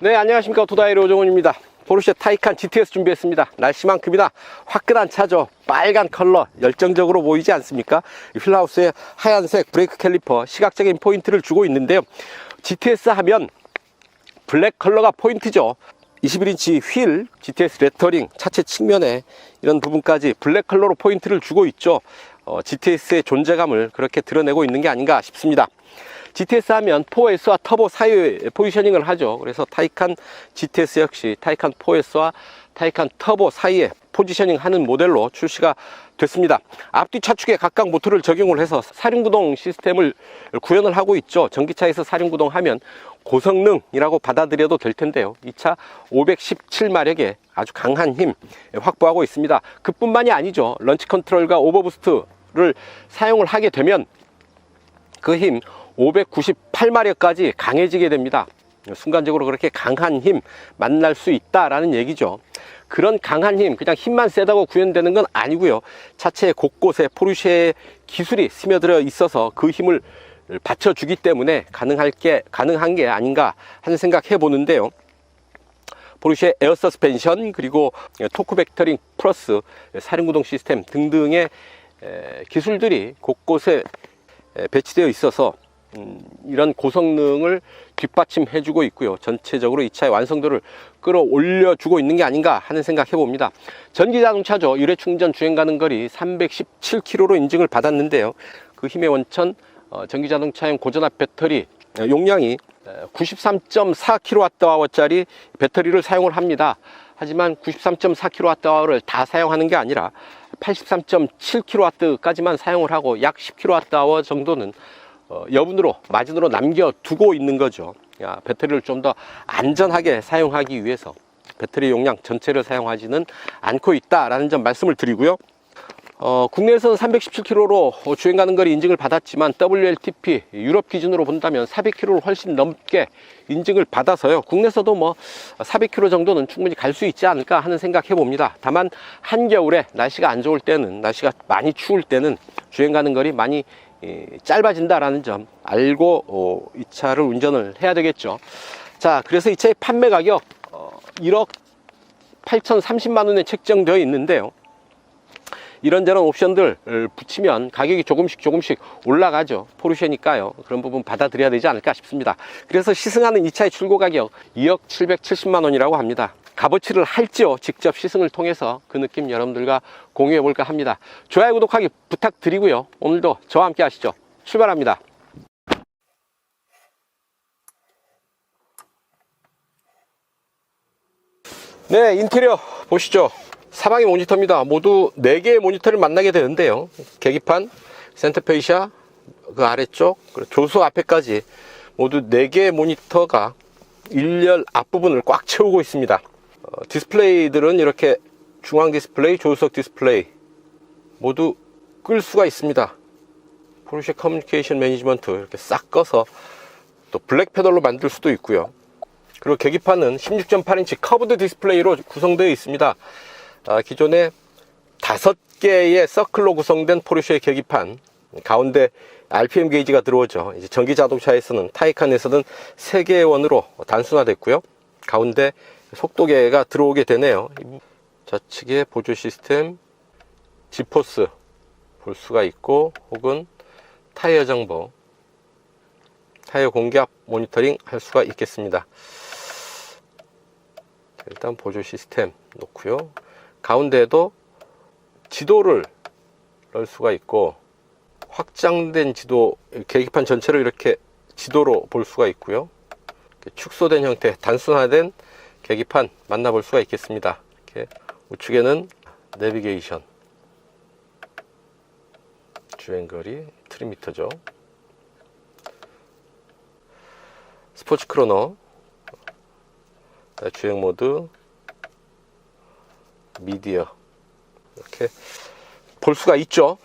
네, 안녕하십니까. 오토다이로 오정훈입니다. 포르쉐 타이칸 GTS 준비했습니다. 날씨만큼이나 화끈한 차죠. 빨간 컬러 열정적으로 보이지 않습니까? 휠하우스에 하얀색 브레이크 캘리퍼 시각적인 포인트를 주고 있는데요. GTS 하면 블랙 컬러가 포인트죠. 21인치 휠, GTS 레터링, 차체 측면에 이런 부분까지 블랙 컬러로 포인트를 주고 있죠. GTS의 존재감을 그렇게 드러내고 있는 게 아닌가 싶습니다. GTS 하면 4S와 터보 사이에 포지셔닝을 하죠. 그래서 타이칸 GTS 역시 타이칸 4S와 타이칸 터보 사이에 포지셔닝 하는 모델로 출시가 됐습니다. 앞뒤 차축에 각각 모터를 적용을 해서 사륜구동 시스템을 구현을 하고 있죠. 전기차에서 사륜구동 하면 고성능이라고 받아들여도 될 텐데요. 이 차 517마력의 아주 강한 힘 확보하고 있습니다. 그뿐만이 아니죠. 런치 컨트롤과 오버부스트를 사용을 하게 되면 그 힘 598마력까지 강해지게 됩니다. 순간적으로 그렇게 강한 힘 만날 수 있다라는 얘기죠. 그런 강한 힘, 그냥 힘만 세다고 구현되는 건 아니고요. 차체 곳곳에 포르쉐의 기술이 스며들어 있어서 그 힘을 받쳐주기 때문에 가능한 게 아닌가 하는 생각 해보는데요. 포르쉐 에어 서스펜션, 그리고 토크 벡터링 플러스 사륜구동 시스템 등등의 기술들이 곳곳에 배치되어 있어서 이런 고성능을 뒷받침해 주고 있고요. 전체적으로 이 차의 완성도를 끌어올려 주고 있는 게 아닌가 하는 생각 해봅니다. 전기자동차죠. 유례 충전 주행 가는 거리 317km로 인증을 받았는데요. 그 힘의 원천 전기자동차용 고전압 배터리 용량이 93.4kWh짜리 배터리를 사용을 합니다. 하지만 93.4kWh를 다 사용하는 게 아니라 83.7kW까지만 사용을 하고 약 10kWh 정도는 여분으로 마진으로 남겨두고 있는 거죠. 배터리를 좀 더 안전하게 사용하기 위해서 배터리 용량 전체를 사용하지는 않고 있다라는 점 말씀을 드리고요. 국내에서는 317km로 주행 가는 거리 인증을 받았지만 WLTP 유럽 기준으로 본다면 400km를 훨씬 넘게 인증을 받아서요. 국내에서도 뭐 400km 정도는 충분히 갈 수 있지 않을까 하는 생각 해봅니다. 다만 한겨울에 날씨가 안 좋을 때는, 날씨가 많이 추울 때는 주행 가는 거리 많이 짧아진다라는 점 알고 이 차를 운전을 해야 되겠죠. 자, 그래서 이 차의 판매 가격 1억 8,030만 원에 책정되어 있는데요. 이런저런 옵션들 붙이면 가격이 조금씩 올라가죠. 포르쉐니까요. 그런 부분 받아들여야 되지 않을까 싶습니다. 그래서 시승하는 이 차의 출고 가격 2억 770만 원이라고 합니다. 값어치를 할지요. 직접 시승을 통해서 그 느낌 여러분들과 공유해 볼까 합니다. 좋아요, 구독하기 부탁드리고요. 오늘도 저와 함께 하시죠. 출발합니다. 네, 인테리어 보시죠. 사방이 모니터입니다. 모두 4개의 모니터를 만나게 되는데요. 계기판, 센터페이샤, 그 아래쪽, 그리고 조수 앞에까지 모두 4개의 모니터가 일렬 앞부분을 꽉 채우고 있습니다. 디스플레이들은 이렇게 중앙 디스플레이, 조수석 디스플레이 모두 끌 수가 있습니다. 포르쉐 커뮤니케이션 매니지먼트 이렇게 싹 꺼서 또 블랙 패널로 만들 수도 있고요. 그리고 계기판은 16.8인치 커브드 디스플레이로 구성되어 있습니다. 기존에 5개의 서클로 구성된 포르쉐 계기판, 가운데 RPM 게이지가 들어오죠. 이제 전기 자동차에서는, 타이칸에서는 3개의 원으로 단순화됐고요. 가운데 속도계가 들어오게 되네요. 좌측에 보조 시스템, 지포스 볼 수가 있고, 혹은 타이어 정보, 타이어 공기압 모니터링 할 수가 있겠습니다. 일단 보조 시스템 놓고요. 가운데에도 지도를 넣을 수가 있고, 확장된 지도, 계기판 전체를 이렇게 지도로 볼 수가 있고요. 축소된 형태, 단순화된 계기판 만나볼 수가 있겠습니다. 이렇게 우측에는 내비게이션, 주행거리, 트림미터죠. 스포츠 크로노, 주행 모드, 미디어 이렇게 볼 수가 있죠.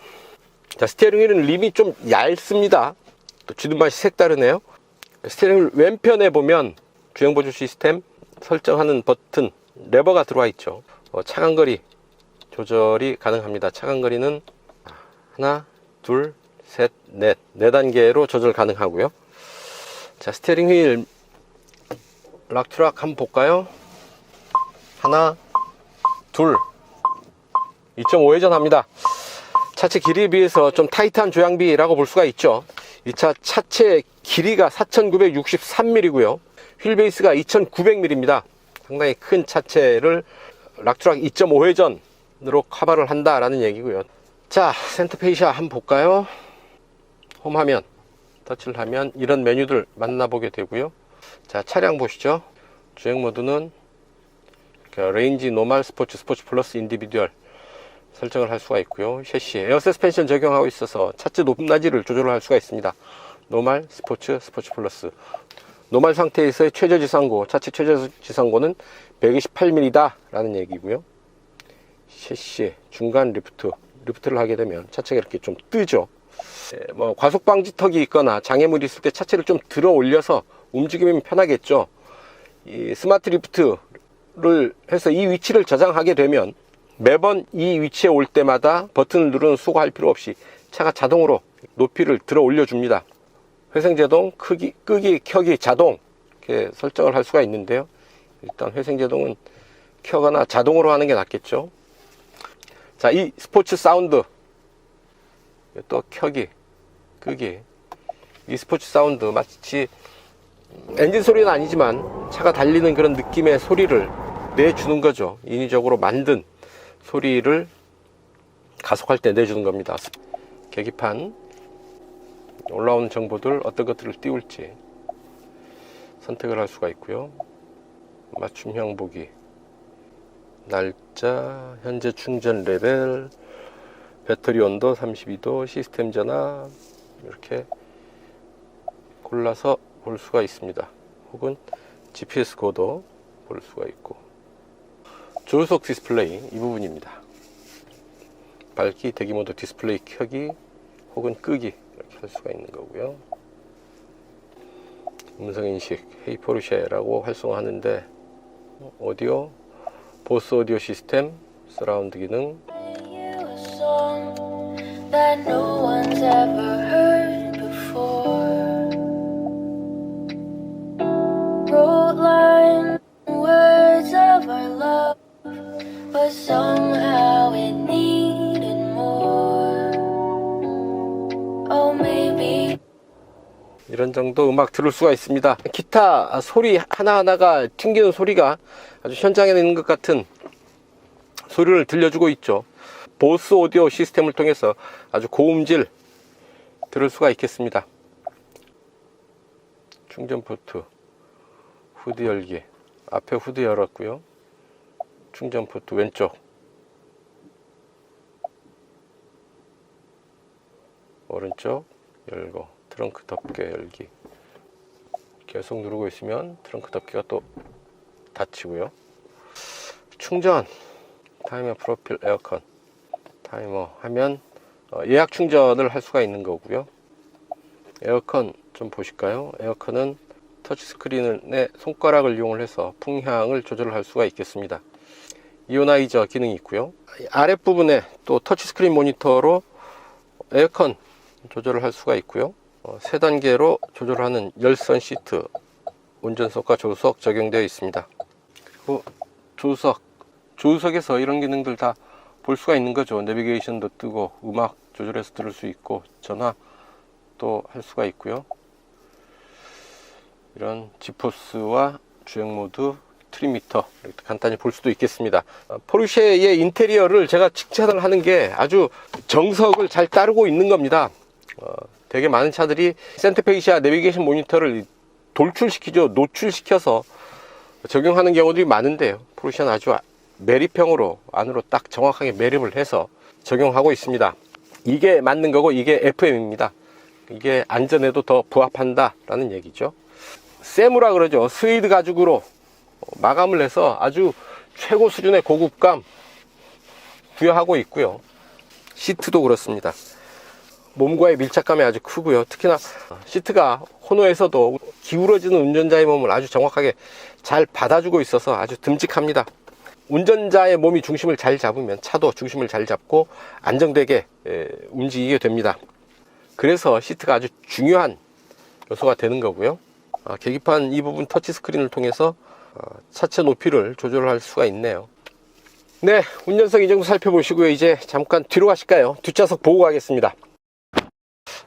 자, 스티어링 휠은 림이 좀 얇습니다. 또 쥐는 맛이 색다르네요. 스티어링 휠 왼편에 보면 주행 보조 시스템 설정하는 버튼, 레버가 들어와 있죠. 차간거리 조절이 가능합니다. 차간거리는 하나, 둘, 셋, 넷, 4단계로 조절 가능하고요. 자, 스티어링 휠을 락트락 한번 볼까요? 하나, 둘, 2.5회전 합니다. 차체 길이에 비해서 좀 타이트한 조향비라고 볼 수가 있죠. 이 차 차체 길이가 4963mm고요. 휠베이스가 2900mm입니다. 상당히 큰 차체를 락트락 2.5회전으로 커버를 한다라는 얘기고요. 자, 센터페시아 한번 볼까요? 홈화면 터치를 하면 이런 메뉴들 만나보게 되고요. 자, 차량 보시죠. 주행 모드는 레인지, 노멀, 스포츠, 스포츠 플러스, 인디비듀얼 설정을 할 수가 있고요. 셰시 에어 서스펜션 적용하고 있어서 차체 높낮이를 조절을 할 수가 있습니다. 노멀, 스포츠, 스포츠 플러스. 노멀 상태에서의 최저 지상고, 차체 최저 지상고는 128mm 라는 얘기고요. 셰시 중간 리프트를 하게 되면 차체가 이렇게 좀 뜨죠. 뭐 과속 방지 턱이 있거나 장애물이 있을 때 차체를 좀 들어 올려서 움직이면 편하겠죠. 이 스마트 리프트를 해서 이 위치를 저장하게 되면 매번 이 위치에 올 때마다 버튼을 누르는 수고할 필요 없이 차가 자동으로 높이를 들어 올려 줍니다. 회생제동, 끄기, 켜기, 자동 이렇게 설정을 할 수가 있는데요. 일단 회생제동은 켜거나 자동으로 하는 게 낫겠죠. 자, 이 스포츠 사운드 또 켜기, 끄기. 이 스포츠 사운드 마치 엔진 소리는 아니지만 차가 달리는 그런 느낌의 소리를 내주는 거죠. 인위적으로 만든 소리를 가속할 때 내주는 겁니다. 계기판 올라오는 정보들 어떤 것들을 띄울지 선택을 할 수가 있고요. 맞춤형 보기, 날짜, 현재 충전 레벨, 배터리 온도 32도, 시스템 전압 이렇게 골라서 볼 수가 있습니다. 혹은 GPS 코드 볼 수가 있고, 조수석 디스플레이 이 부분입니다. 밝기, 대기모드 디스플레이 켜기 혹은 끄기 이렇게 할 수가 있는 거고요. 음성인식 헤이 포르쉐라고 활성화하는데 오디오, 보스 오디오 시스템, 서라운드 기능, that no one's ever heard before. Wrote line words of our love, but somehow it needed more. Oh, maybe. 이런 정도 음악 들을 수가 있습니다. 기타 소리 하나하나가 튕기는 소리가 아주 현장에 있는 것 같은 소리를 들려주고 있죠. 보스 오디오 시스템을 통해서 아주 고음질 들을 수가 있겠습니다. 충전 포트, 후드 열기, 앞에 후드 열었고요. 충전 포트 왼쪽, 오른쪽 열고, 트렁크 덮개 열기. 계속 누르고 있으면 트렁크 덮개가 또 닫히고요. 충전, 타이머, 프로필, 에어컨. 타이머 하면 예약 충전을 할 수가 있는 거고요. 에어컨 좀 보실까요? 에어컨은 터치스크린에 손가락을 이용을 해서 풍향을 조절할 수가 있겠습니다. 이오나이저 기능이 있고요. 아랫부분에 또 터치스크린 모니터로 에어컨 조절을 할 수가 있고요. 세 단계로 조절하는 열선 시트, 운전석과 조수석 적용되어 있습니다. 그리고 조수석에서 이런 기능들 다 볼 수가 있는 거죠. 내비게이션도 뜨고 음악 조절해서 들을 수 있고 전화도 할 수가 있고요. 이런 지포스와 주행모드, 트림미터 이렇게 간단히 볼 수도 있겠습니다. 포르쉐의 인테리어를 제가 칭찬을 하는 게 아주 정석을 잘 따르고 있는 겁니다. 되게 많은 차들이 센터페시아 내비게이션 모니터를 돌출시키죠. 노출시켜서 적용하는 경우들이 많은데요. 포르쉐는 아주 매립형으로 안으로 딱 정확하게 매립을 해서 적용하고 있습니다. 이게 맞는 거고 이게 FM입니다. 이게 안전에도 더 부합한다 라는 얘기죠. 세무라 그러죠. 스웨이드 가죽으로 마감을 해서 아주 최고 수준의 고급감 부여하고 있고요. 시트도 그렇습니다. 몸과의 밀착감이 아주 크고요. 특히나 시트가 호노에서도 기울어지는 운전자의 몸을 아주 정확하게 잘 받아주고 있어서 아주 듬직합니다. 운전자의 몸이 중심을 잘 잡으면 차도 중심을 잘 잡고 안정되게 움직이게 됩니다. 그래서 시트가 아주 중요한 요소가 되는 거고요. 계기판 이 부분 터치스크린을 통해서 차체 높이를 조절할 수가 있네요. 네, 운전석 이 정도 살펴보시고요. 이제 잠깐 뒤로 가실까요? 뒷좌석 보고 가겠습니다.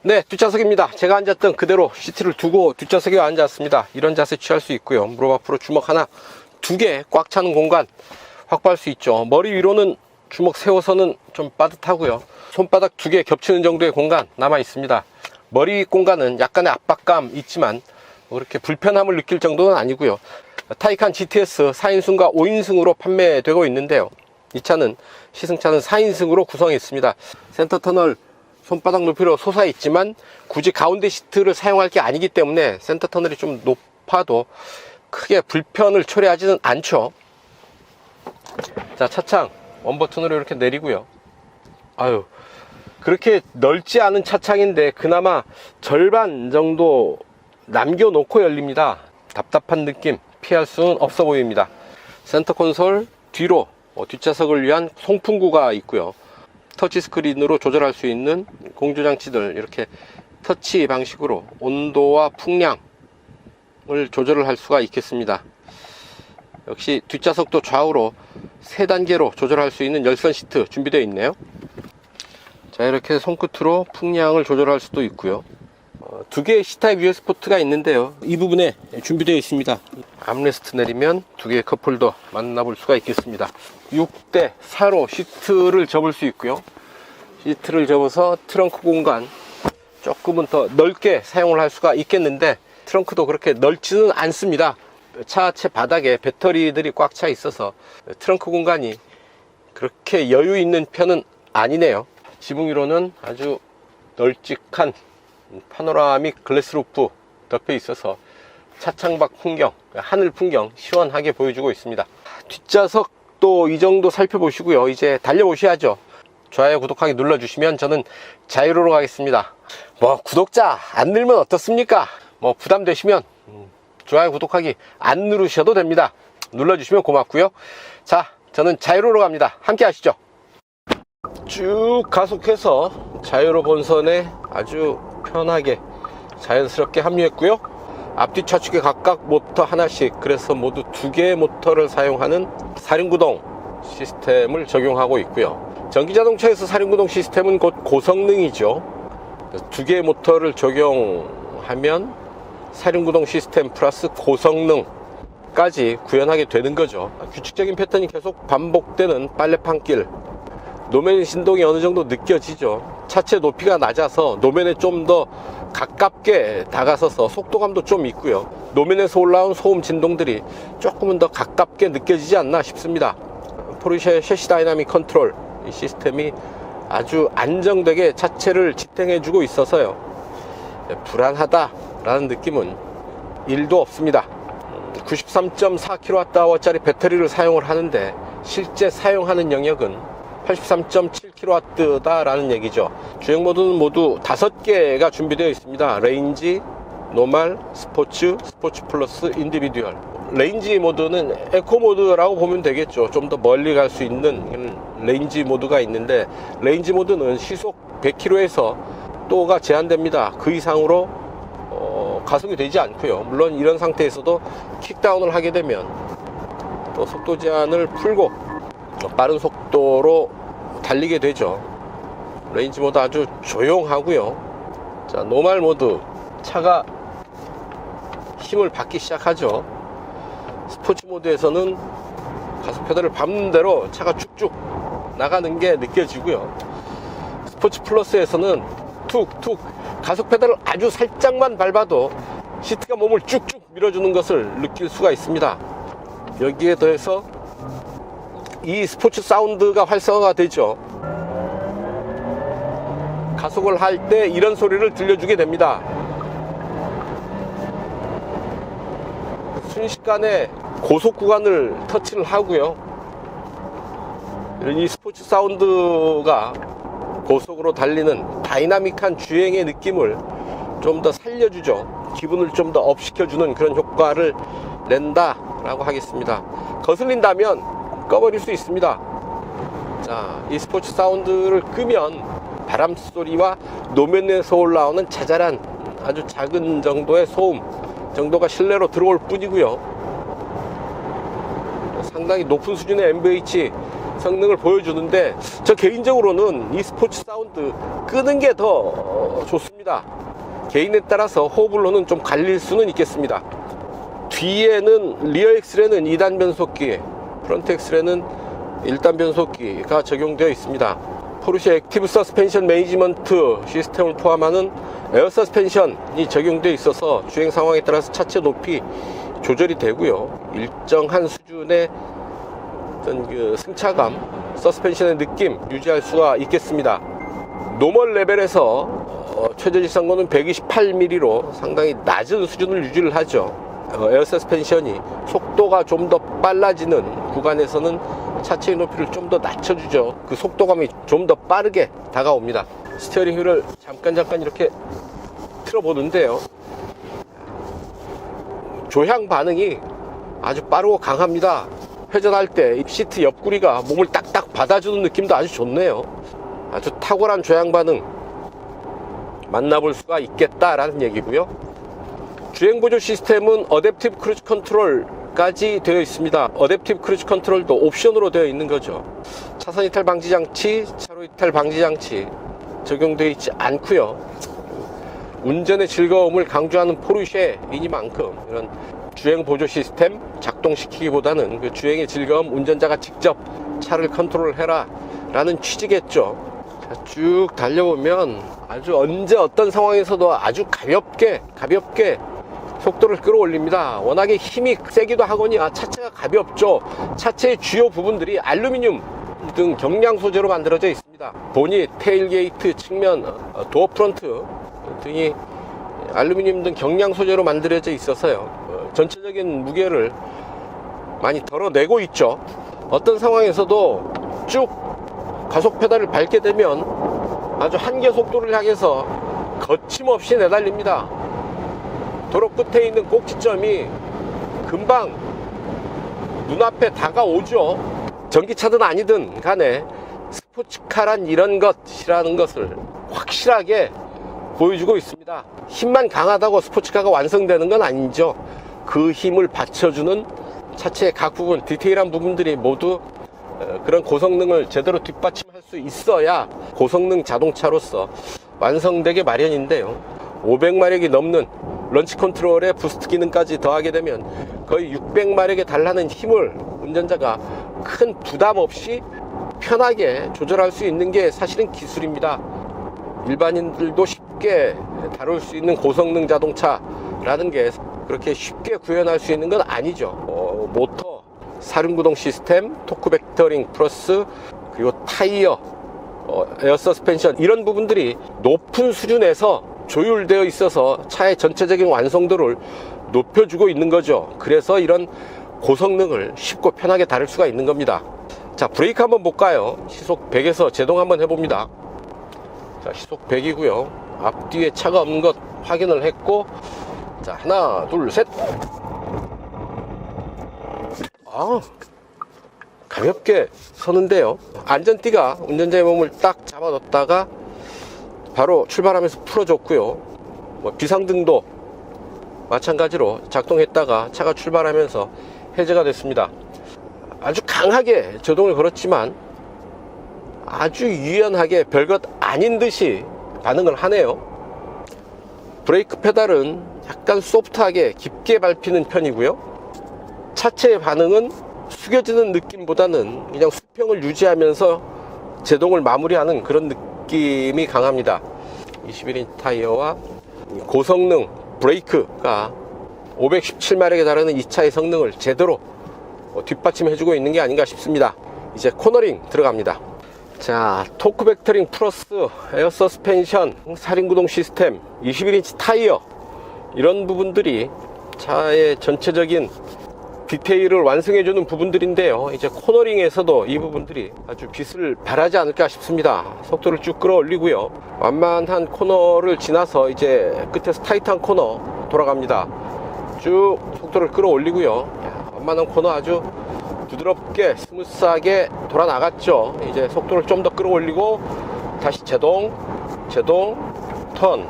네, 뒷좌석입니다. 제가 앉았던 그대로 시트를 두고 뒷좌석에 앉았습니다. 이런 자세 취할 수 있고요. 무릎 앞으로 주먹 하나, 두 개 꽉 차는 공간 확보할 수 있죠. 머리 위로는 주먹 세워서는 좀 빠듯하고요. 손바닥 두 개 겹치는 정도의 공간 남아 있습니다. 머리 공간은 약간의 압박감 있지만 그렇게 불편함을 느낄 정도는 아니고요. 타이칸 GTS 4인승과 5인승으로 판매되고 있는데요. 이 차는 시승차는 4인승으로 구성했습니다. 센터 터널 손바닥 높이로 솟아 있지만 굳이 가운데 시트를 사용할 게 아니기 때문에 센터 터널이 좀 높아도 크게 불편을 초래하지는 않죠. 자, 차창 원버튼으로 이렇게 내리고요. 아유, 그렇게 넓지 않은 차창인데 그나마 절반 정도 남겨놓고 열립니다. 답답한 느낌 피할 수는 없어 보입니다. 센터 콘솔 뒤로 뒷좌석을 위한 송풍구가 있고요. 터치 스크린으로 조절할 수 있는 공조장치들, 이렇게 터치 방식으로 온도와 풍량을 조절을 할 수가 있겠습니다. 역시 뒷좌석도 좌우로 3단계로 조절할 수 있는 열선 시트 준비되어 있네요. 자, 이렇게 손끝으로 풍량을 조절할 수도 있고요. 2개의 C타입 USB 포트가 있는데요. 이 부분에 준비되어 있습니다. 암레스트 내리면 2개의 컵홀더 만나볼 수가 있겠습니다. 6대 4로 시트를 접을 수 있고요. 시트를 접어서 트렁크 공간 조금은 더 넓게 사용을 할 수가 있겠는데 트렁크도 그렇게 넓지는 않습니다. 차체 바닥에 배터리들이 꽉 차 있어서 트렁크 공간이 그렇게 여유 있는 편은 아니네요. 지붕 위로는 아주 널찍한 파노라믹 글래스 루프 덮여 있어서 차창밖 풍경, 하늘 풍경 시원하게 보여주고 있습니다. 뒷좌석도 이 정도 살펴보시고요. 이제 달려보셔야죠. 좋아요, 구독하기 눌러주시면 저는 자유로로 가겠습니다. 구독자 안 늘면 어떻습니까? 부담되시면 좋아요, 구독하기 안 누르셔도 됩니다. 눌러주시면 고맙고요. 자, 저는 자유로로 갑니다. 함께 하시죠. 쭉 가속해서 자유로 본선에 아주 편하게 자연스럽게 합류했고요. 앞뒤 좌측에 각각 모터 하나씩, 그래서 모두 2개의 모터를 사용하는 사륜구동 시스템을 적용하고 있고요. 전기자동차에서 사륜구동 시스템은 곧 고성능이죠. 2개의 모터를 적용하면 사륜구동 시스템 플러스 고성능까지 구현하게 되는 거죠. 규칙적인 패턴이 계속 반복되는 빨래판길, 노면 진동이 어느 정도 느껴지죠. 차체 높이가 낮아서 노면에 좀 더 가깝게 다가서서 속도감도 좀 있고요. 노면에서 올라온 소음 진동들이 조금은 더 가깝게 느껴지지 않나 싶습니다. 포르쉐 셰시 다이나믹 컨트롤 이 시스템이 아주 안정되게 차체를 지탱해 주고 있어서요, 불안하다라는 느낌은 1도 없습니다. 93.4kWh 짜리 배터리를 사용을 하는데 실제 사용하는 영역은 83.7kW 다라는 얘기죠. 주행 모드는 모두 5개가 준비되어 있습니다. 레인지, 노멀, 스포츠, 스포츠 플러스, 인디비듀얼. 레인지 모드는 에코 모드라고 보면 되겠죠. 좀 더 멀리 갈 수 있는 레인지 모드가 있는데, 레인지 모드는 시속 100km에서 속도가 제한됩니다. 그 이상으로 가속이 되지 않고요. 물론 이런 상태에서도 킥다운을 하게 되면 또 속도 제한을 풀고 빠른 속도로 달리게 되죠. 레인지 모드 아주 조용하고요. 자, 노멀 모드, 차가 힘을 받기 시작하죠. 스포츠 모드에서는 가속 페달을 밟는 대로 차가 쭉쭉 나가는 게 느껴지고요. 스포츠 플러스에서는 툭툭 가속 페달을 아주 살짝만 밟아도 시트가 몸을 쭉쭉 밀어주는 것을 느낄 수가 있습니다. 여기에 더해서 이 스포츠 사운드가 활성화가 되죠. 가속을 할 때 이런 소리를 들려주게 됩니다. 순식간에 고속 구간을 터치를 하고요. 이 스포츠 사운드가 고속으로 달리는 다이나믹한 주행의 느낌을 좀 더 살려주죠. 기분을 좀 더 업시켜주는 그런 효과를 낸다라고 하겠습니다. 거슬린다면 꺼버릴 수 있습니다. 자, 이 스포츠 사운드를 끄면 바람 소리와 노면에서 올라오는 자잘한 아주 작은 정도의 소음 정도가 실내로 들어올 뿐이고요. 상당히 높은 수준의 MVH 성능을 보여주는데, 저 개인적으로는 이 스포츠 사운드 끄는 게 더 좋습니다. 개인에 따라서 호불호는 좀 갈릴 수는 있겠습니다. 뒤에는 리어 엑셀에는 2단 변속기, 프론트 엑셀에는 1단 변속기가 적용되어 있습니다. 포르쉐 액티브 서스펜션 매니지먼트 시스템을 포함하는 에어 서스펜션이 적용되어 있어서 주행 상황에 따라서 차체 높이 조절이 되고요. 일정한 수준의 어떤 그 승차감, 서스펜션의 느낌 유지할 수가 있겠습니다. 노멀 레벨에서 최저지상고는 128mm로 상당히 낮은 수준을 유지를 하죠. 에어 서스펜션이 속도가 좀 더 빨라지는 구간에서는 차체의 높이를 좀 더 낮춰주죠. 그 속도감이 좀 더 빠르게 다가옵니다. 스티어링 휠을 잠깐 이렇게 틀어보는데요, 조향 반응이 아주 빠르고 강합니다. 회전할 때 시트 옆구리가 몸을 딱딱 받아주는 느낌도 아주 좋네요. 아주 탁월한 조향 반응 만나볼 수가 있겠다라는 얘기고요. 주행 보조 시스템은 어댑티브 크루즈 컨트롤까지 되어 있습니다. 어댑티브 크루즈 컨트롤도 옵션으로 되어 있는 거죠. 차선 이탈 방지 장치, 차로 이탈 방지 장치 적용되어 있지 않고요. 운전의 즐거움을 강조하는 포르쉐이니만큼 이런 주행 보조 시스템 작동시키기보다는 그 주행의 즐거움, 운전자가 직접 차를 컨트롤해라 라는 취지겠죠. 자, 쭉 달려보면 아주 언제 어떤 상황에서도 아주 가볍게 속도를 끌어올립니다. 워낙에 힘이 세기도 하거니와 차체가 가볍죠. 차체의 주요 부분들이 알루미늄 등 경량 소재로 만들어져 있습니다. 보닛, 테일게이트, 측면, 도어 프론트 등이 알루미늄 등 경량 소재로 만들어져 있어서요, 전체적인 무게를 많이 덜어내고 있죠. 어떤 상황에서도 쭉 가속 페달을 밟게 되면 아주 한계 속도를 향해서 거침없이 내달립니다. 도로 끝에 있는 꼭지점이 금방 눈앞에 다가오죠. 전기차든 아니든 간에 스포츠카란 이런 것이라는 것을 확실하게 보여주고 있습니다. 힘만 강하다고 스포츠카가 완성되는 건 아니죠. 그 힘을 받쳐주는 차체의 각 부분, 디테일한 부분들이 모두 그런 고성능을 제대로 뒷받침할 수 있어야 고성능 자동차로서 완성되게 마련인데요. 500마력이 넘는 런치 컨트롤에 부스트 기능까지 더하게 되면 거의 600마력에 달하는 힘을 운전자가 큰 부담 없이 편하게 조절할 수 있는 게 사실은 기술입니다. 일반인들도 쉽게 다룰 수 있는 고성능 자동차라는 게 그렇게 쉽게 구현할 수 있는 건 아니죠. 모터, 사륜구동 시스템, 토크 벡터링 플러스, 그리고 타이어, 에어 서스펜션, 이런 부분들이 높은 수준에서 조율되어 있어서 차의 전체적인 완성도를 높여주고 있는 거죠. 그래서 이런 고성능을 쉽고 편하게 다룰 수가 있는 겁니다. 자, 브레이크 한번 볼까요? 시속 100에서 제동 한번 해봅니다. 자, 시속 100이고요. 앞뒤에 차가 없는 것 확인을 했고, 자, 하나, 둘, 셋. 가볍게 서는데요. 안전띠가 운전자의 몸을 딱 잡아뒀다가 바로 출발하면서 풀어줬고요. 비상등도 마찬가지로 작동했다가 차가 출발하면서 해제가 됐습니다. 아주 강하게 제동을 걸었지만 아주 유연하게 별것 아닌 듯이 반응을 하네요. 브레이크 페달은 약간 소프트하게 깊게 밟히는 편이고요. 차체의 반응은 숙여지는 느낌보다는 그냥 수평을 유지하면서 제동을 마무리하는 그런 느낌이 강합니다. 21인치 타이어와 고성능 브레이크가 517마력에 달하는 이 차의 성능을 제대로 뒷받침해주고 있는 게 아닌가 싶습니다. 이제 코너링 들어갑니다. 자, 토크 벡터링 플러스 에어 서스펜션, 사륜구동 시스템, 21인치 타이어, 이런 부분들이 차의 전체적인 디테일을 완성해주는 부분들인데요. 이제 코너링에서도 이 부분들이 아주 빛을 발하지 않을까 싶습니다. 속도를 쭉 끌어올리고요. 완만한 코너를 지나서 이제 끝에서 타이트한 코너 돌아갑니다. 쭉 속도를 끌어올리고요. 완만한 코너 아주 부드럽게 스무스하게 돌아 나갔죠. 이제 속도를 좀 더 끌어올리고 다시 제동, 턴.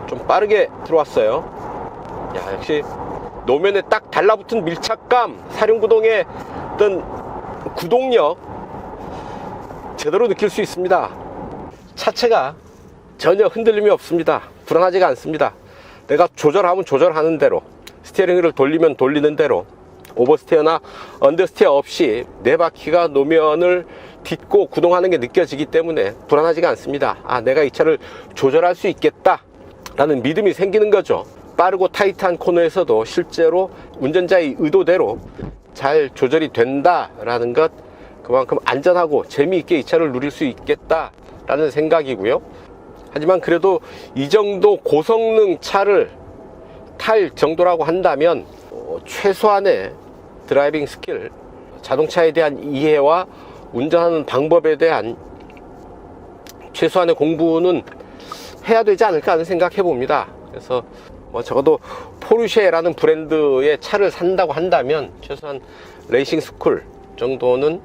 좀 빠르게 들어왔어요. 야, 역시 노면에 딱 달라붙은 밀착감, 사륜구동의 어떤 구동력 제대로 느낄 수 있습니다. 차체가 전혀 흔들림이 없습니다. 불안하지가 않습니다. 내가 조절하면 조절하는 대로, 스티어링 휠을 돌리면 돌리는 대로, 오버스티어나 언더스티어 없이 네 바퀴가 노면을 딛고 구동하는 게 느껴지기 때문에 불안하지가 않습니다. 아, 내가 이 차를 조절할 수 있겠다 라는 믿음이 생기는 거죠. 빠르고 타이트한 코너에서도 실제로 운전자의 의도대로 잘 조절이 된다라는 것, 그만큼 안전하고 재미있게 이 차를 누릴 수 있겠다라는 생각이고요. 하지만 그래도 이 정도 고성능 차를 탈 정도라고 한다면 최소한의 드라이빙 스킬, 자동차에 대한 이해와 운전하는 방법에 대한 최소한의 공부는 해야 되지 않을까 하는 생각 해봅니다. 그래서 적어도 포르쉐라는 브랜드의 차를 산다고 한다면 최소한 레이싱 스쿨 정도는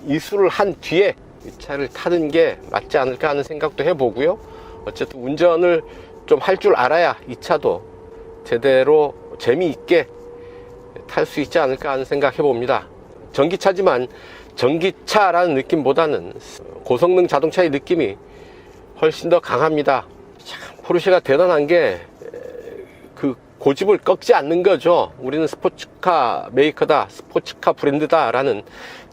이수를 한 뒤에 이 차를 타는 게 맞지 않을까 하는 생각도 해보고요. 어쨌든 운전을 좀 할 줄 알아야 이 차도 제대로 재미있게 탈 수 있지 않을까 하는 생각 해봅니다. 전기차지만 전기차라는 느낌보다는 고성능 자동차의 느낌이 훨씬 더 강합니다. 참, 포르쉐가 대단한 게 그 고집을 꺾지 않는 거죠. 우리는 스포츠카 메이커다, 스포츠카 브랜드다 라는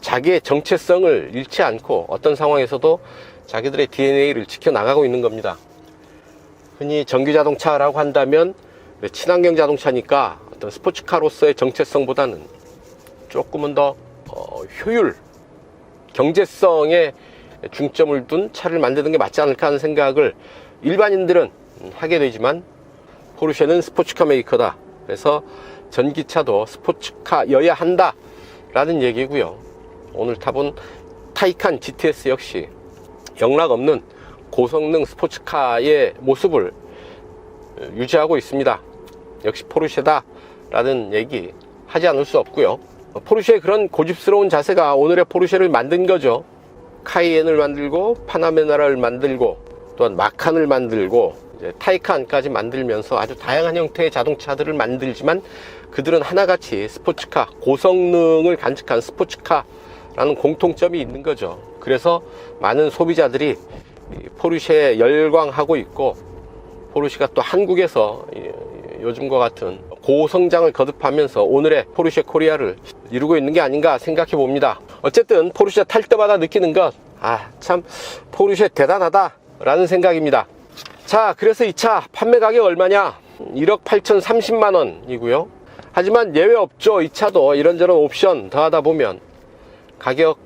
자기의 정체성을 잃지 않고 어떤 상황에서도 자기들의 DNA를 지켜나가고 있는 겁니다. 흔히 전기자동차라고 한다면 친환경 자동차니까 어떤 스포츠카로서의 정체성보다는 조금은 더 효율, 경제성에 중점을 둔 차를 만드는 게 맞지 않을까 하는 생각을 일반인들은 하게 되지만 포르쉐는 스포츠카 메이커다. 그래서 전기차도 스포츠카여야 한다 라는 얘기고요. 오늘 타본 타이칸 GTS 역시 영락없는 고성능 스포츠카의 모습을 유지하고 있습니다. 역시 포르쉐다 라는 얘기 하지 않을 수 없고요. 포르쉐의 그런 고집스러운 자세가 오늘의 포르쉐를 만든 거죠. 카이엔을 만들고 파나메라를 만들고 또한 마칸을 만들고 이제 타이칸까지 만들면서 아주 다양한 형태의 자동차들을 만들지만 그들은 하나같이 스포츠카, 고성능을 간직한 스포츠카라는 공통점이 있는 거죠. 그래서 많은 소비자들이 포르쉐에 열광하고 있고, 포르쉐가 또 한국에서 요즘과 같은 고성장을 거듭하면서 오늘의 포르쉐 코리아를 이루고 있는 게 아닌가 생각해 봅니다. 어쨌든 포르쉐 탈 때마다 느끼는 것, 참 포르쉐 대단하다 라는 생각입니다. 자, 그래서 이 차 판매 가격 얼마냐? 1억 8,030만 원이고요. 하지만 예외 없죠. 이 차도 이런저런 옵션 더하다 보면 가격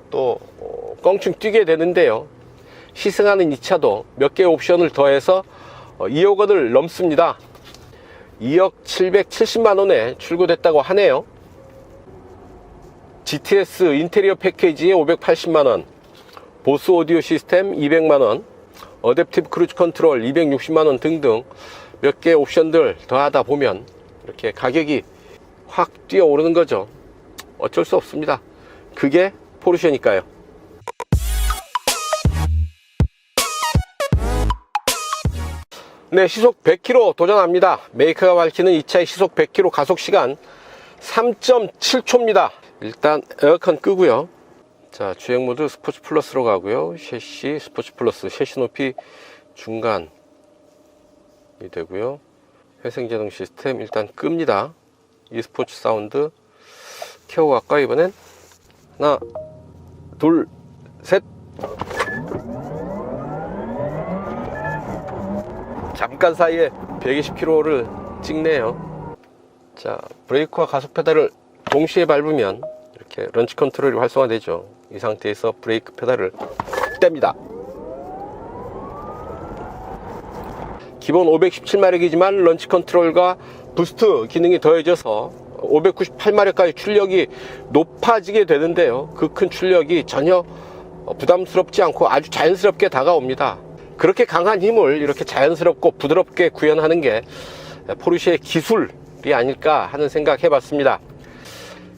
또 껑충 뛰게 되는데요. 시승하는 이 차도 몇 개의 옵션을 더해서 2억 원을 넘습니다. 2억 770만 원에 출고됐다고 하네요. GTS 인테리어 패키지에 580만 원, 보스 오디오 시스템 200만 원, 어댑티브 크루즈 컨트롤 260만 원 등등 몇 개의 옵션들 더하다 보면 이렇게 가격이 확 뛰어오르는 거죠. 어쩔 수 없습니다. 그게 포르쉐니까요. 네, 시속 100km 도전합니다. 메이커가 밝히는 이 차의 시속 100km 가속시간 3.7초입니다. 일단 에어컨 끄고요. 자, 주행모드 스포츠 플러스로 가고요. 셰시 스포츠 플러스, 셰시 높이 중간이 되고요. 회생제동 시스템 일단 끕니다. e스포츠 사운드 켜고 갈까요? 이번엔 하나, 둘, 셋. 잠깐 사이에 120km를 찍네요. 자, 브레이크와 가속 페달을 동시에 밟으면 이렇게 런치 컨트롤이 활성화되죠. 이 상태에서 브레이크 페달을 뗍니다. 기본 517마력이지만 런치 컨트롤과 부스트 기능이 더해져서 598마력까지 출력이 높아지게 되는데요. 그 큰 출력이 전혀 부담스럽지 않고 아주 자연스럽게 다가옵니다. 그렇게 강한 힘을 이렇게 자연스럽고 부드럽게 구현하는 게 포르쉐의 기술이 아닐까 하는 생각 해봤습니다.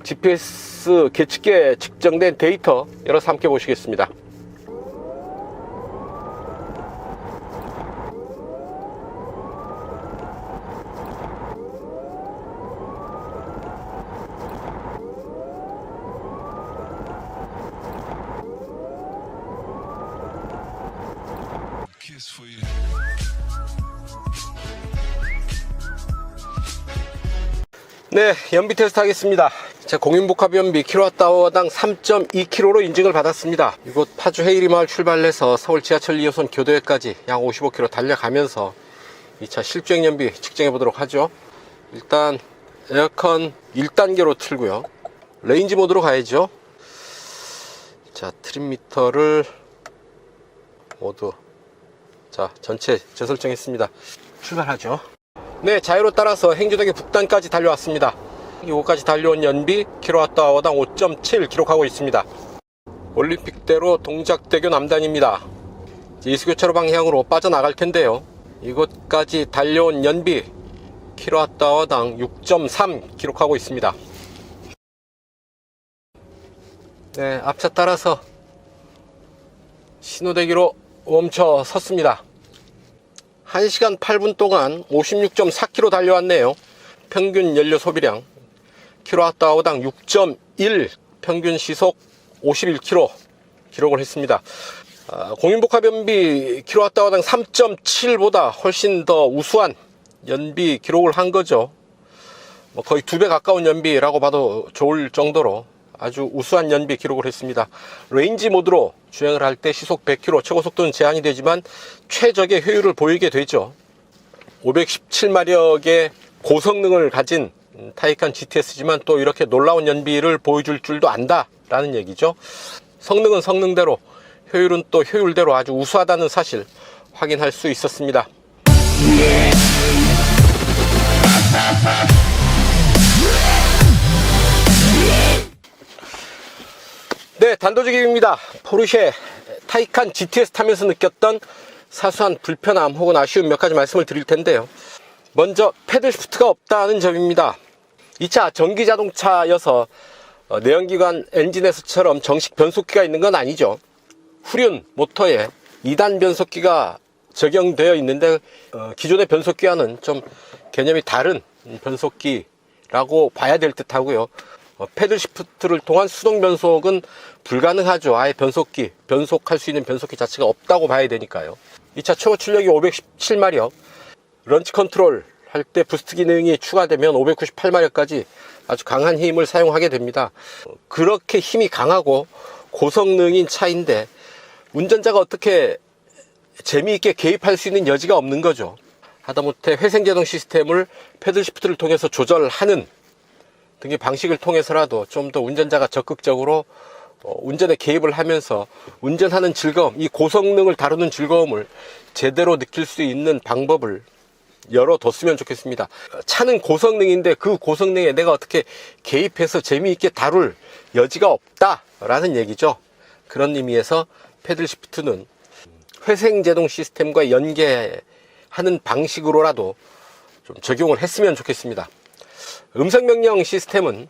GPS 계측기에 측정된 데이터 열어서 함께 보시겠습니다. 네, 연비 테스트 하겠습니다. 자, 공인복합 연비 킬로와트아워당 3.2kg로 인증을 받았습니다. 이곳 파주 해이리마을 출발해서 서울 지하철 2호선 교도역까지 약 55km 달려가면서 이 차 실주행 연비 측정해 보도록 하죠. 일단 에어컨 1단계로 틀고요. 레인지 모드로 가야죠. 자, 트림미터를 모두 전체 재설정했습니다. 출발하죠. 네, 자유로 따라서 행주역의 북단까지 달려왔습니다. 이곳까지 달려온 연비 킬로와트아워당 5.7 기록하고 있습니다. 올림픽대로 동작대교 남단입니다. 이수교차로 방향으로 빠져나갈 텐데요. 이곳까지 달려온 연비 킬로와트아워당 6.3 기록하고 있습니다. 네, 앞차 따라서 신호대기로 멈춰 섰습니다. 1시간 8분 동안 56.4km 달려왔네요. 평균 연료 소비량 킬로와트아워당 6.1, 평균 시속 51km 기록을 했습니다. 공인복합 연비 킬로와트아워당 3.7보다 훨씬 더 우수한 연비 기록을 한 거죠. 거의 2배 가까운 연비라고 봐도 좋을 정도로 아주 우수한 연비 기록을 했습니다. 레인지 모드로 주행을 할 때 시속 100km, 최고 속도는 제한이 되지만 최적의 효율을 보이게 되죠. 517마력의 고성능을 가진 타이칸 GTS지만 또 이렇게 놀라운 연비를 보여줄 줄도 안다라는 얘기죠. 성능은 성능대로, 효율은 또 효율대로 아주 우수하다는 사실 확인할 수 있었습니다. 네, 단도직입입니다. 포르쉐 타이칸 GTS 타면서 느꼈던 사소한 불편함 혹은 아쉬움 몇 가지 말씀을 드릴 텐데요. 먼저 패들 시프트가 없다는 점입니다. 이 차 전기 자동차여서 내연기관 엔진에서처럼 정식 변속기가 있는 건 아니죠. 후륜 모터에 2단 변속기가 적용되어 있는데 기존의 변속기와는 좀 개념이 다른 변속기라고 봐야 될 듯 하고요. 패들 시프트를 통한 수동 변속은 불가능하죠. 아예 변속할 수 있는 변속기 자체가 없다고 봐야 되니까요. 이 차 최고 출력이 517마력, 런치 컨트롤 할 때 부스트 기능이 추가되면 598마력까지 아주 강한 힘을 사용하게 됩니다. 그렇게 힘이 강하고 고성능인 차인데 운전자가 어떻게 재미있게 개입할 수 있는 여지가 없는 거죠. 하다못해 회생제동 시스템을 패들 시프트를 통해서 조절하는 등의 방식을 통해서라도 좀 더 운전자가 적극적으로 운전에 개입을 하면서 운전하는 즐거움, 이 고성능을 다루는 즐거움을 제대로 느낄 수 있는 방법을 열어뒀으면 좋겠습니다. 차는 고성능인데 그 고성능에 내가 어떻게 개입해서 재미있게 다룰 여지가 없다라는 얘기죠. 그런 의미에서 패들 시프트는 회생제동 시스템과 연계하는 방식으로라도 좀 적용을 했으면 좋겠습니다. 음성명령 시스템은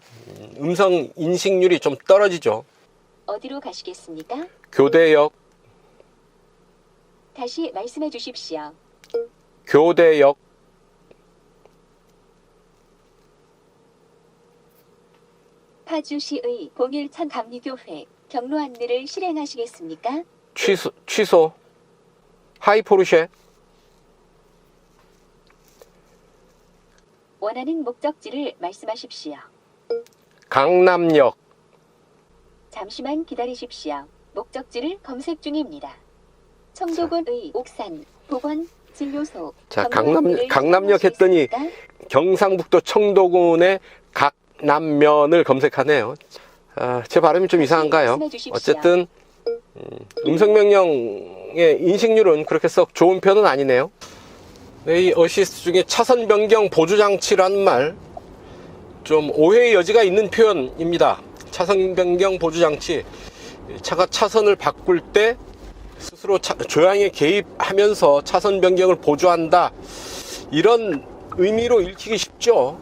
음성 인식률이 좀 떨어지죠. 어디로 가시겠습니까? 교대역, 다시 말씀해 주십시오. 교대역, 파주시의 봉일천 감리교회 경로 안내를 실행하시겠습니까? 취소. 하이 포르쉐. 원하는 목적지를 말씀하십시오. 강남역. 잠시만 기다리십시오. 목적지를 검색 중입니다. 청도군의 옥산, 보건, 진료소. 자, 강남역 했더니 경상북도 청도군의 강남면을 검색하네요. 제 발음이 좀 이상한가요? 어쨌든 음성명령의 인식률은 그렇게 썩 좋은 편은 아니네요. 네, 이 어시스트 중에 차선 변경 보조 장치라는 말, 좀 오해의 여지가 있는 표현입니다. 차선 변경 보조 장치, 차가 차선을 바꿀 때 스스로 조향에 개입하면서 차선 변경을 보조한다, 이런 의미로 읽히기 쉽죠.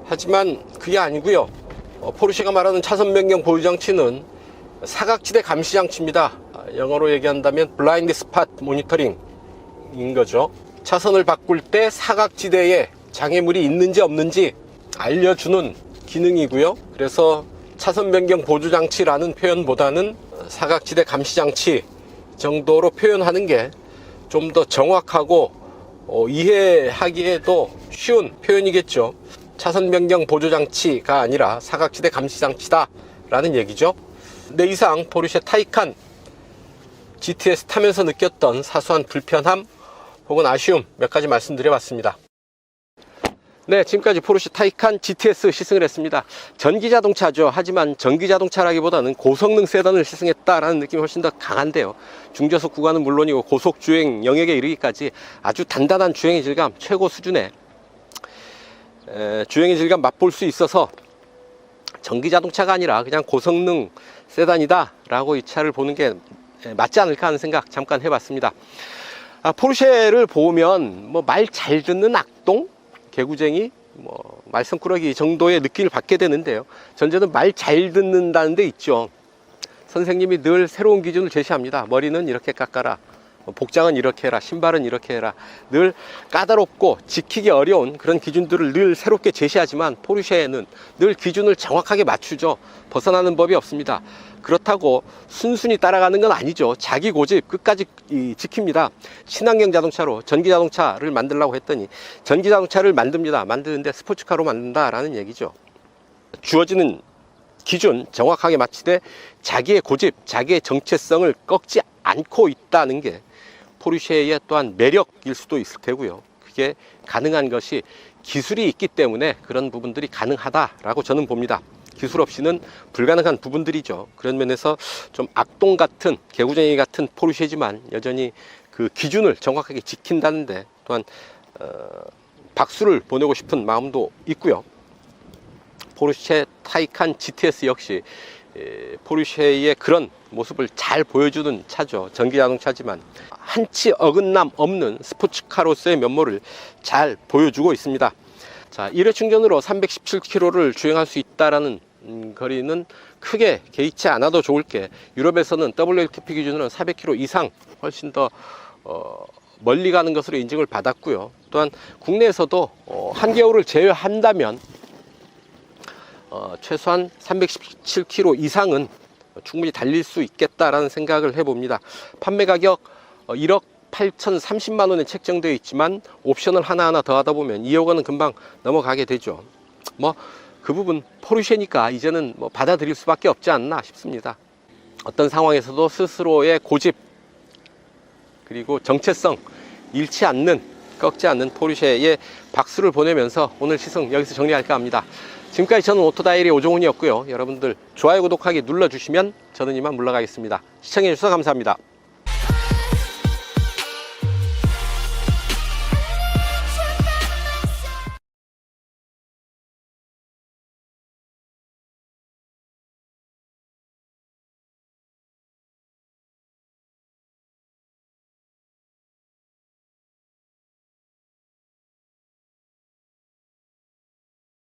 하지만 그게 아니고요. 포르쉐가 말하는 차선 변경 보조 장치는 사각지대 감시 장치입니다. 영어로 얘기한다면 블라인드 스팟 모니터링인 거죠. 차선을 바꿀 때 사각지대에 장애물이 있는지 없는지 알려주는 기능이고요. 그래서 차선 변경 보조 장치라는 표현보다는 사각지대 감시 장치 정도로 표현하는 게 좀 더 정확하고 이해하기에도 쉬운 표현이겠죠. 차선 변경 보조 장치가 아니라 사각지대 감시 장치다 라는 얘기죠. 내 이상 포르쉐 타이칸 GTS 타면서 느꼈던 사소한 불편함 혹은 아쉬움 몇 가지 말씀드려봤습니다. 네, 지금까지 포르쉐 타이칸 GTS 시승을 했습니다. 전기자동차죠. 하지만 전기자동차라기보다는 고성능 세단을 시승했다라는 느낌이 훨씬 더 강한데요. 중저속 구간은 물론이고 고속주행 영역에 이르기까지 아주 단단한 주행의 질감, 최고 수준의 주행의 질감 맛볼 수 있어서 전기자동차가 아니라 그냥 고성능 세단이다 라고 이 차를 보는 게 맞지 않을까 하는 생각 잠깐 해봤습니다. 포르쉐를 보면 뭐 말 잘 듣는 악동? 개구쟁이, 뭐 말썽꾸러기 정도의 느낌을 받게 되는데요. 전제는 말 잘 듣는다는 데 있죠. 선생님이 늘 새로운 기준을 제시합니다. 머리는 이렇게 깎아라, 복장은 이렇게 해라, 신발은 이렇게 해라. 늘 까다롭고 지키기 어려운 그런 기준들을 늘 새롭게 제시하지만 포르쉐는 늘 기준을 정확하게 맞추죠. 벗어나는 법이 없습니다. 그렇다고 순순히 따라가는 건 아니죠. 자기 고집 끝까지 지킵니다. 친환경 자동차로 전기자동차를 만들려고 했더니 전기자동차를 만듭니다. 만드는데 스포츠카로 만든다라는 얘기죠. 주어지는 기준 정확하게 맞추되 자기의 고집, 자기의 정체성을 꺾지 않고 있다는 게 포르쉐의 또한 매력일 수도 있을 테고요. 그게 가능한 것이 기술이 있기 때문에 그런 부분들이 가능하다라고 저는 봅니다. 기술 없이는 불가능한 부분들이죠. 그런 면에서 좀 악동 같은, 개구쟁이 같은 포르쉐지만 여전히 그 기준을 정확하게 지킨다는데 또한 박수를 보내고 싶은 마음도 있고요. 포르쉐 타이칸 GTS 역시 포르쉐의 그런 모습을 잘 보여주는 차죠. 전기자동차지만 한치 어긋남 없는 스포츠카로서의 면모를 잘 보여주고 있습니다. 자, 1회 충전으로 317km를 주행할 수 있다라는 거리는 크게 개의치 않아도 좋을 게 유럽에서는 WLTP 기준으로는 400km 이상 훨씬 더 멀리 가는 것으로 인증을 받았고요. 또한 국내에서도 한겨울을 제외한다면 최소한 317km 이상은 충분히 달릴 수 있겠다라는 생각을 해봅니다. 판매 가격 1억 8,030만 원에 책정되어 있지만 옵션을 하나하나 더하다 보면 2억 원은 금방 넘어가게 되죠. 뭐 그 부분 포르쉐니까 이제는 뭐 받아들일 수밖에 없지 않나 싶습니다. 어떤 상황에서도 스스로의 고집 그리고 정체성 잃지 않는, 꺾지 않는 포르쉐에 박수를 보내면서 오늘 시승 여기서 정리할까 합니다. 지금까지 저는 오토다이리 오종훈이었고요. 여러분들 좋아요, 구독하기 눌러주시면 저는 이만 물러가겠습니다. 시청해주셔서 감사합니다.